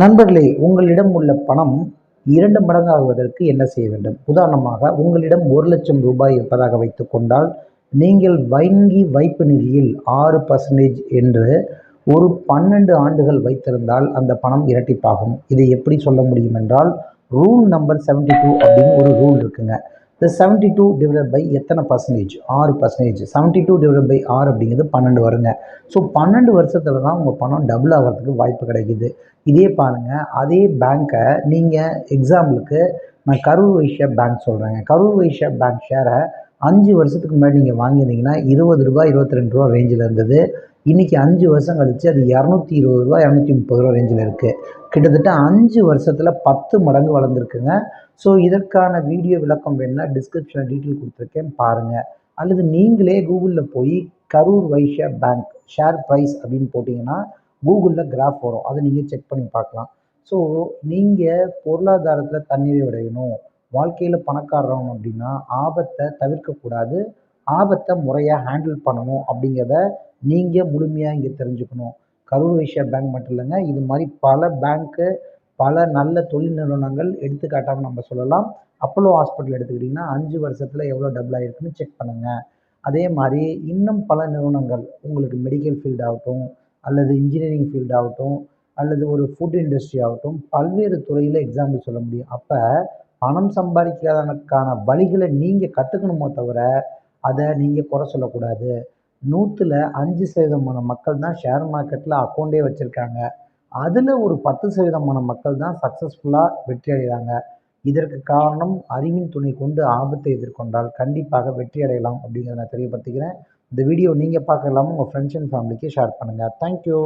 நண்பர்களே, உங்களிடம் உள்ள பணம் 2 மடங்காகுவதற்கு என்ன செய்ய வேண்டும்? உதாரணமாக, உங்களிடம் ரூ. 1,00,000 இருப்பதாக வைத்துக் கொண்டால், நீங்கள் வங்கி வைப்பு நிதியில் 6% என்று ஒரு 12 ஆண்டுகள் வைத்திருந்தால் அந்த பணம் இரட்டிப்பாகும். இதை எப்படி சொல்ல முடியும் என்றால், ரூல் நம்பர் 72 அப்படின்னு ஒரு ரூல் இருக்குங்க. இந்த 72 டிவைடட் பை எத்தனை பர்சன்டேஜ்? 6%. 72 டிவைடட் பை 6 அப்படிங்கிறது 12 வருங்க. ஸோ 12 வருஷத்துல தான் உங்கள் பணம் டபுள் ஆகிறதுக்கு வாய்ப்பு கிடைக்குது. இதே பாருங்க, அதே பேங்க்கை நீங்கள் எக்ஸாம்பிளுக்கு நான் கரூர் வைஸ்யா பேங்க் சொல்கிறேங்க. கரூர் வைஸ்யா பேங்க் ஷேரை 5 வருஷத்துக்கு முன்னாடி நீங்கள் வாங்கியிருந்தீங்கன்னா ரூ. 20 22 ரேஞ்சில் இருந்தது. இன்னைக்கு 5 வருஷம் கழிச்சு அது ரூ. 220 230 ரேஞ்சில் இருக்குது. கிட்டத்தட்ட 5 வருஷத்தில் 10 மடங்கு வளர்ந்துருக்குங்க. ஸோ இதற்கான வீடியோ விளக்கம் வேணும்னா டிஸ்கிரிப்ஷனில் டீட்டெயில் கொடுத்துருக்கேன் பாருங்கள். அல்லது நீங்களே கூகுளில் போய் Karur Vysya Bank share price அப்படின்னு போட்டிங்கன்னா கூகுளில் கிராஃப் வரும். அதை நீங்கள் செக் பண்ணி பார்க்கலாம். ஸோ நீங்கள் பொருளாதாரத்தில் தன்னிறைவடையணும், வாழ்க்கையில் பணக்காரராகணும் அப்படின்னா ஆபத்தை தவிர்க்கக்கூடாது, ஆபத்தை முறையாக ஹேண்டில் பண்ணணும் அப்படிங்கிறத நீங்கள் முழுமையாக இங்கே தெரிஞ்சுக்கணும். கரூர் வைஸ்யா பேங்க் மட்டும் இல்லைங்க, இது மாதிரி பல பேங்க்கு, பல நல்ல தொழில் நிறுவனங்கள் எடுத்துக்காட்டாக நம்ம சொல்லலாம். அப்போலோ ஹாஸ்பிட்டல் எடுத்துக்கிட்டிங்கன்னா 5 வருஷத்தில் எவ்வளோ டபுள் ஆகிருக்குன்னு செக் பண்ணுங்கள். அதே மாதிரி இன்னும் பல நிறுவனங்கள் உங்களுக்கு மெடிக்கல் ஃபீல்ட் ஆகட்டும், அல்லது இன்ஜினியரிங் ஃபீல்ட் ஆகட்டும், அல்லது ஒரு ஃபுட் இண்டஸ்ட்ரி ஆகட்டும், பல்வேறு துறையில் எக்ஸாம்பிள் சொல்ல முடியும். அப்போ பணம் சம்பாதிக்கிறதுக்கான வழிகளை நீங்கள் கற்றுக்கணுமோ தவிர அதை நீங்கள் குறை சொல்லக்கூடாது. 100ல் 5% மக்கள் தான் ஷேர் மார்க்கெட்டில் அக்கௌண்ட்டே வச்சுருக்காங்க. அதில் ஒரு 10% மக்கள் தான் சக்ஸஸ்ஃபுல்லாக வெற்றி அடைகிறாங்க. இதற்கு காரணம் அறிவின் துணை கொண்டு ஆபத்தை எதிர்கொண்டால் கண்டிப்பாக வெற்றி அடையலாம் அப்படிங்கிறத நான் தெரியப்படுத்திக்கிறேன். இந்த வீடியோ நீங்கள் பார்க்க இல்லாமல் உங்கள் ஃப்ரெண்ட்ஸ் அண்ட் ஃபேமிலிக்கு ஷேர் பண்ணுங்கள். தேங்க்யூ.